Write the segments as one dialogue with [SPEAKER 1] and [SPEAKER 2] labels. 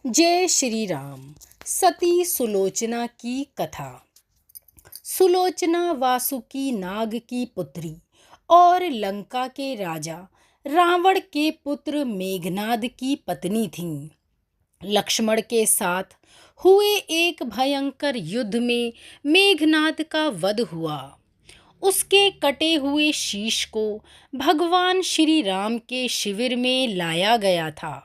[SPEAKER 1] जय श्री राम। सती सुलोचना की कथा। सुलोचना वासुकी नाग की पुत्री और लंका के राजा रावण के पुत्र मेघनाद की पत्नी थीं। लक्ष्मण के साथ हुए एक भयंकर युद्ध में मेघनाद का वध हुआ। उसके कटे हुए शीश को भगवान श्री राम के शिविर में लाया गया था।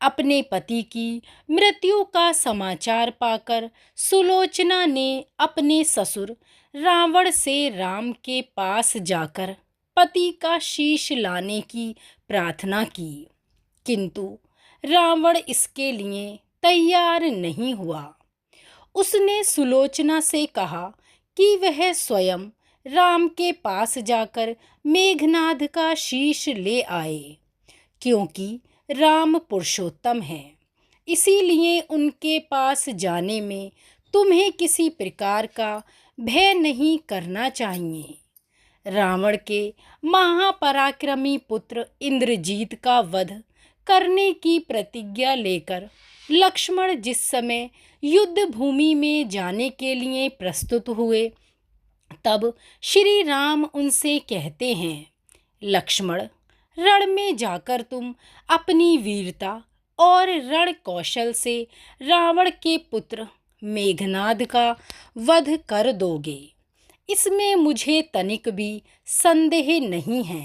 [SPEAKER 1] अपने पति की मृत्यु का समाचार पाकर सुलोचना ने अपने ससुर रावण से राम के पास जाकर पति का शीश लाने की प्रार्थना की, किंतु रावण इसके लिए तैयार नहीं हुआ। उसने सुलोचना से कहा कि वह स्वयं राम के पास जाकर मेघनाद का शीश ले आए, क्योंकि राम पुरुषोत्तम है, इसीलिए उनके पास जाने में तुम्हें किसी प्रकार का भय नहीं करना चाहिए। रावण के महापराक्रमी पुत्र इंद्रजीत का वध करने की प्रतिज्ञा लेकर लक्ष्मण जिस समय युद्ध भूमि में जाने के लिए प्रस्तुत हुए, तब श्री राम उनसे कहते हैं, लक्ष्मण, रण में जाकर तुम अपनी वीरता और रण कौशल से रावण के पुत्र मेघनाद का वध कर दोगे, इसमें मुझे तनिक भी संदेह नहीं है।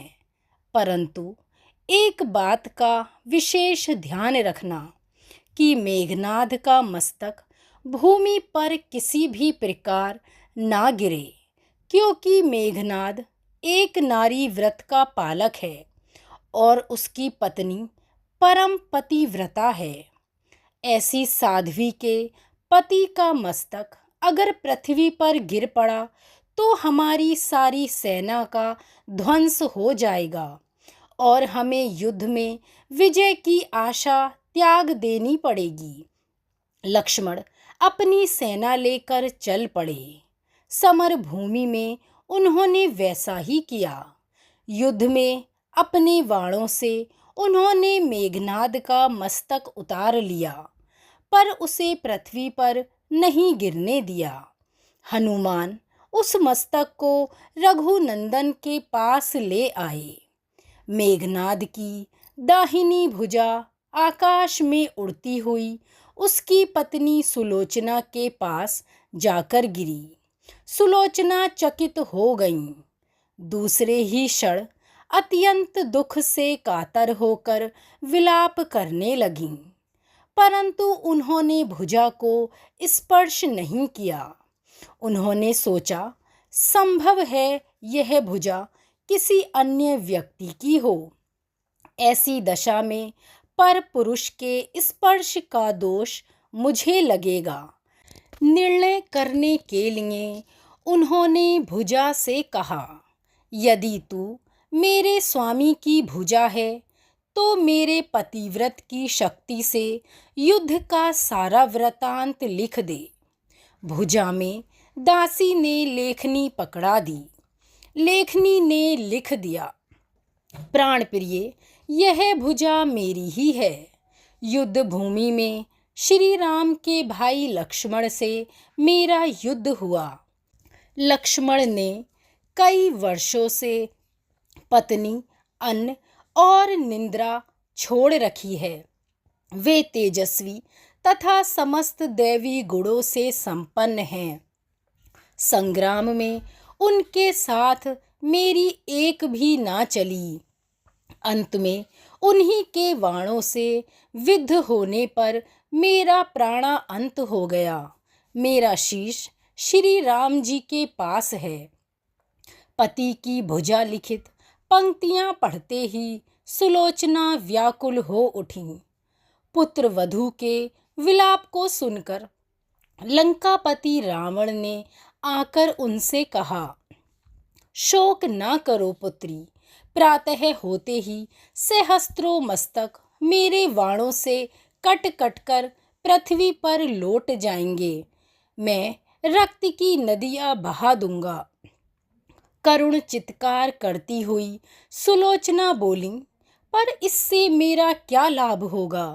[SPEAKER 1] परंतु एक बात का विशेष ध्यान रखना कि मेघनाद का मस्तक भूमि पर किसी भी प्रकार ना गिरे, क्योंकि मेघनाद एक नारी व्रत का पालक है और उसकी पत्नी परम पतिव्रता है। ऐसी साध्वी के पति का मस्तक अगर पृथ्वी पर गिर पड़ा तो हमारी सारी सेना का ध्वंस हो जाएगा और हमें युद्ध में विजय की आशा त्याग देनी पड़ेगी। लक्ष्मण अपनी सेना लेकर चल पड़े। समर भूमि में उन्होंने वैसा ही किया। युद्ध में अपने बाणों से उन्होंने मेघनाद का मस्तक उतार लिया, पर उसे पृथ्वी पर नहीं गिरने दिया। हनुमान उस मस्तक को रघुनंदन के पास ले आए। मेघनाद की दाहिनी भुजा आकाश में उड़ती हुई उसकी पत्नी सुलोचना के पास जाकर गिरी। सुलोचना चकित हो गईं। दूसरे ही क्षण अत्यंत दुख से कातर होकर विलाप करने लगीं, परंतु उन्होंने भुजा को स्पर्श नहीं किया। उन्होंने सोचा, संभव है यह भुजा किसी अन्य व्यक्ति की हो। ऐसी दशा में पर पुरुष के स्पर्श का दोष मुझे लगेगा। निर्णय करने के लिए उन्होंने भुजा से कहा, यदि तू मेरे स्वामी की भुजा है तो मेरे पतिव्रत की शक्ति से युद्ध का सारा वृतांत लिख दे। भुजा में दासी ने लेखनी पकड़ा दी। लेखनी ने लिख दिया, प्राण प्रिय, यह भुजा मेरी ही है। युद्ध भूमि में श्री राम के भाई लक्ष्मण से मेरा युद्ध हुआ। लक्ष्मण ने कई वर्षों से पत्नी, अन्न और निद्रा छोड़ रखी है। वे तेजस्वी तथा समस्त दैवी गुणों से संपन्न हैं। संग्राम में उनके साथ मेरी एक भी ना चली। अंत में उन्हीं के बाणों से विद्ध होने पर मेरा प्राणा अंत हो गया। मेरा शीश श्री राम जी के पास है। पति की भुजा लिखित पंक्तियां पढ़ते ही सुलोचना व्याकुल हो उठी। पुत्र वधू के विलाप को सुनकर लंकापति रावण ने आकर उनसे कहा, शोक ना करो पुत्री, प्रातः होते ही सहस्त्रों मस्तक मेरे बाणों से कट कट कर पृथ्वी पर लौट जाएंगे। मैं रक्त की नदियां बहा दूंगा। करुण चित्कार करती हुई सुलोचना बोली, पर इससे मेरा क्या लाभ होगा?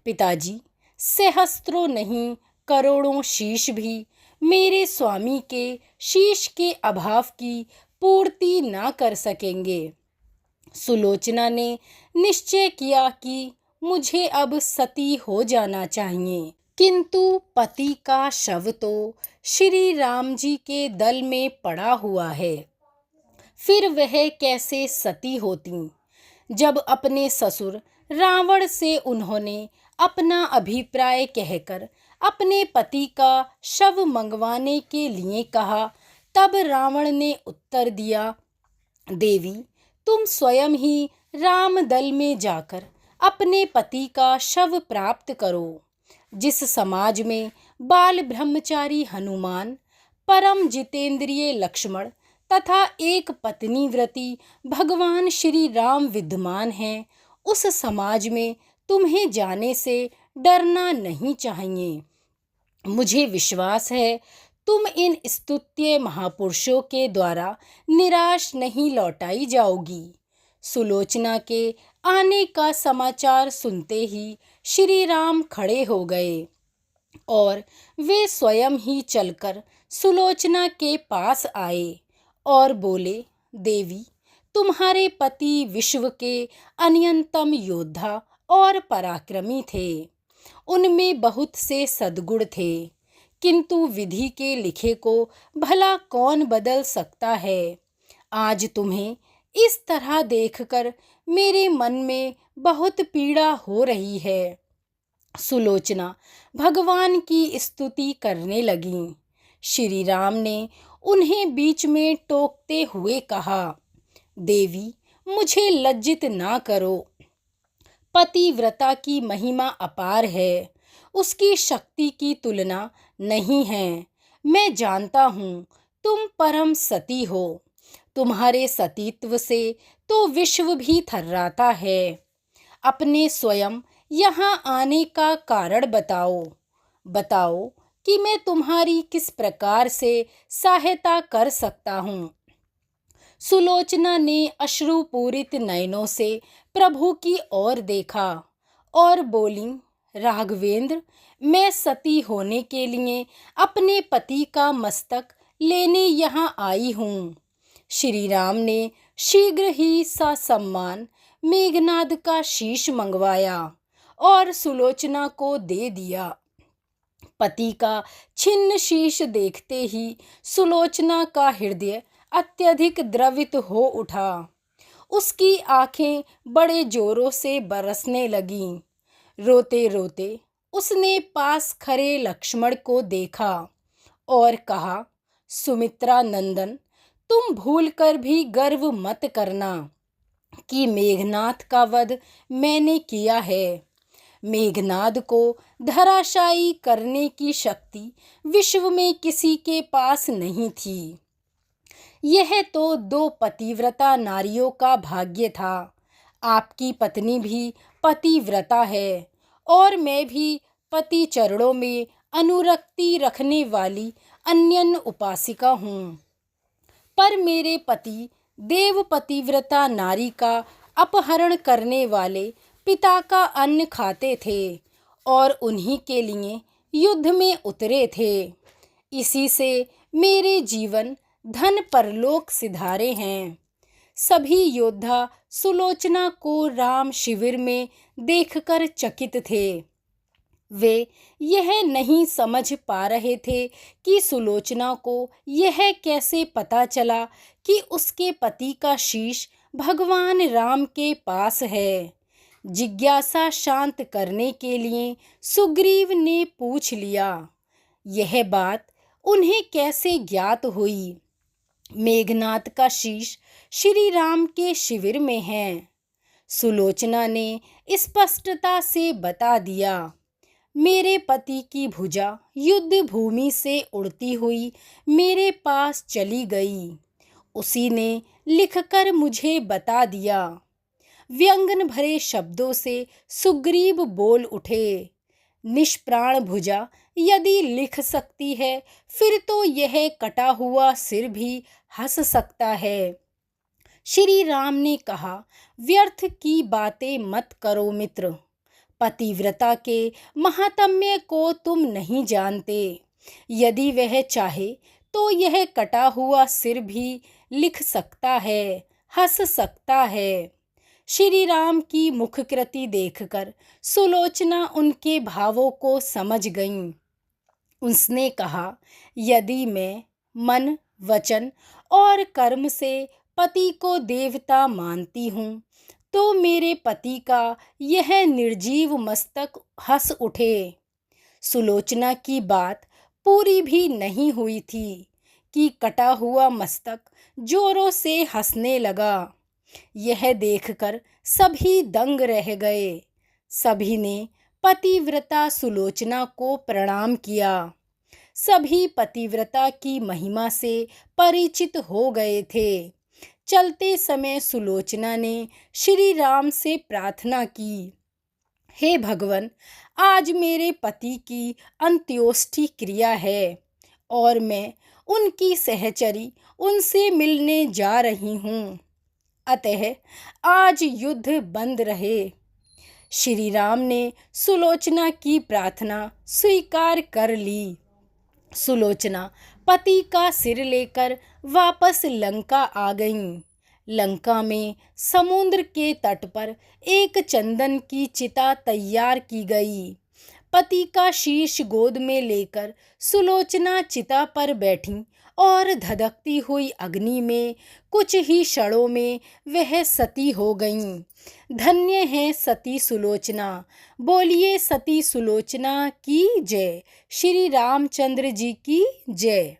[SPEAKER 1] पिताजी, सहस्त्रों नहीं करोड़ों शीश भी मेरे स्वामी के शीश के अभाव की पूर्ति ना कर सकेंगे। सुलोचना ने निश्चय किया कि मुझे अब सती हो जाना चाहिए, किंतु पति का शव तो श्री राम जी के दल में पड़ा हुआ है, फिर वह कैसे सती होती। जब अपने ससुर रावण से उन्होंने अपना अभिप्राय कहकर अपने पति का शव मंगवाने के लिए कहा, तब रावण ने उत्तर दिया, देवी, तुम स्वयं ही राम दल में जाकर अपने पति का शव प्राप्त करो। जिस समाज में बाल ब्रह्मचारी हनुमान, परम जितेंद्रिय लक्ष्मण तथा एक पत्नी व्रती भगवान श्री राम विद्यमान हैं, उस समाज में तुम्हें जाने से डरना नहीं चाहिए। मुझे विश्वास है तुम इन स्तुत्य महापुरुषों के द्वारा निराश नहीं लौटाई जाओगी। सुलोचना के आने का समाचार सुनते ही श्री राम खड़े हो गए और वे स्वयं ही चलकर सुलोचना के पास आए और बोले, देवी, तुम्हारे पति विश्व के अनंतम योद्धा और पराक्रमी थे। उनमें बहुत से सद्गुण थे, किंतु विधि के लिखे को भला कौन बदल सकता है। आज तुम्हें इस तरह देखकर मेरे मन में बहुत पीड़ा हो रही है। सुलोचना भगवान की स्तुति करने लगी। श्री राम ने उन्हें बीच में टोकते हुए कहा, देवी, मुझे लज्जित ना करो। पतिव्रता की महिमा अपार है, उसकी शक्ति की तुलना नहीं है। मैं जानता हूँ तुम परम सती हो, तुम्हारे सतीत्व से तो विश्व भी थर्राता है। अपने स्वयं यहाँ आने का कारण बताओ, बताओ कि मैं तुम्हारी किस प्रकार से सहायता कर सकता हूँ। सुलोचना ने अश्रुपूरित नयनों से प्रभु की ओर देखा और बोली, राघवेंद्र, मैं सती होने के लिए अपने पति का मस्तक लेने यहाँ आई हूँ। श्री राम ने शीघ्र ही ससम्मान मेघनाद का शीश मंगवाया और सुलोचना को दे दिया। पति का छिन्न शीश देखते ही सुलोचना का हृदय अत्यधिक द्रवित हो उठा। उसकी आंखें बड़े जोरों से बरसने लगीं। रोते रोते उसने पास खड़े लक्ष्मण को देखा और कहा, सुमित्रा नंदन, तुम भूलकर भी गर्व मत करना कि मेघनाद का वध मैंने किया है। मेघनाद को धराशायी करने की शक्ति विश्व में किसी के पास नहीं थी। यह तो दो पतिव्रता नारियों का भाग्य था। आपकी पत्नी भी पतिव्रता है और मैं भी पति चरणों में अनुरक्ति रखने वाली अन्यन उपासिका हूँ। पर मेरे पति देव पतिव्रता नारी का अपहरण करने वाले पिता का अन्न खाते थे और उन्हीं के लिए युद्ध में उतरे थे। इसी से मेरे जीवन धन परलोक सिधारे हैं। सभी योद्धा सुलोचना को राम शिविर में देखकर चकित थे। वे यह नहीं समझ पा रहे थे कि सुलोचना को यह कैसे पता चला कि उसके पति का शीश भगवान राम के पास है। जिज्ञासा शांत करने के लिए सुग्रीव ने पूछ लिया, यह बात उन्हें कैसे ज्ञात हुई? मेघनाद का शीश श्री राम के शिविर में है। सुलोचना ने स्पष्टता से बता दिया, मेरे पति की भुजा युद्ध भूमि से उड़ती हुई मेरे पास चली गई। उसी ने लिखकर मुझे बता दिया। व्यंगन भरे शब्दों से सुग्रीव बोल उठे, निष्प्राण भुजा यदि लिख सकती है, फिर तो यह कटा हुआ सिर भी हंस सकता है। श्री राम ने कहा, व्यर्थ की बातें मत करो मित्र। पतिव्रता के महात्म्य को तुम नहीं जानते। यदि वह चाहे तो यह कटा हुआ सिर भी लिख सकता है, हंस सकता है। श्री राम की मुखकृति देखकर सुलोचना उनके भावों को समझ गईं। उसने कहा, यदि मैं मन, वचन और कर्म से पति को देवता मानती हूँ तो मेरे पति का यह निर्जीव मस्तक हंस उठे। सुलोचना की बात पूरी भी नहीं हुई थी कि कटा हुआ मस्तक जोरों से हंसने लगा। यह देखकर सभी दंग रह गए। सभी ने पतिव्रता सुलोचना को प्रणाम किया। सभी पतिव्रता की महिमा से परिचित हो गए थे। चलते समय सुलोचना ने श्री राम से प्रार्थना की, हे भगवान, आज मेरे पति की अंत्योष्टि क्रिया है और मैं उनकी सहचरी उनसे मिलने जा रही हूँ, अतः आज युद्ध बंद रहे। श्री राम ने सुलोचना की प्रार्थना स्वीकार कर ली। सुलोचना पति का सिर लेकर वापस लंका आ गईं। लंका में समुद्र के तट पर एक चंदन की चिता तैयार की गई। पति का शीश गोद में लेकर सुलोचना चिता पर बैठी और धधकती हुई अग्नि में कुछ ही क्षणों में वह सती हो गईं। धन्य है सती सुलोचना। बोलिए सती सुलोचना की जय। श्री रामचंद्र जी की जय।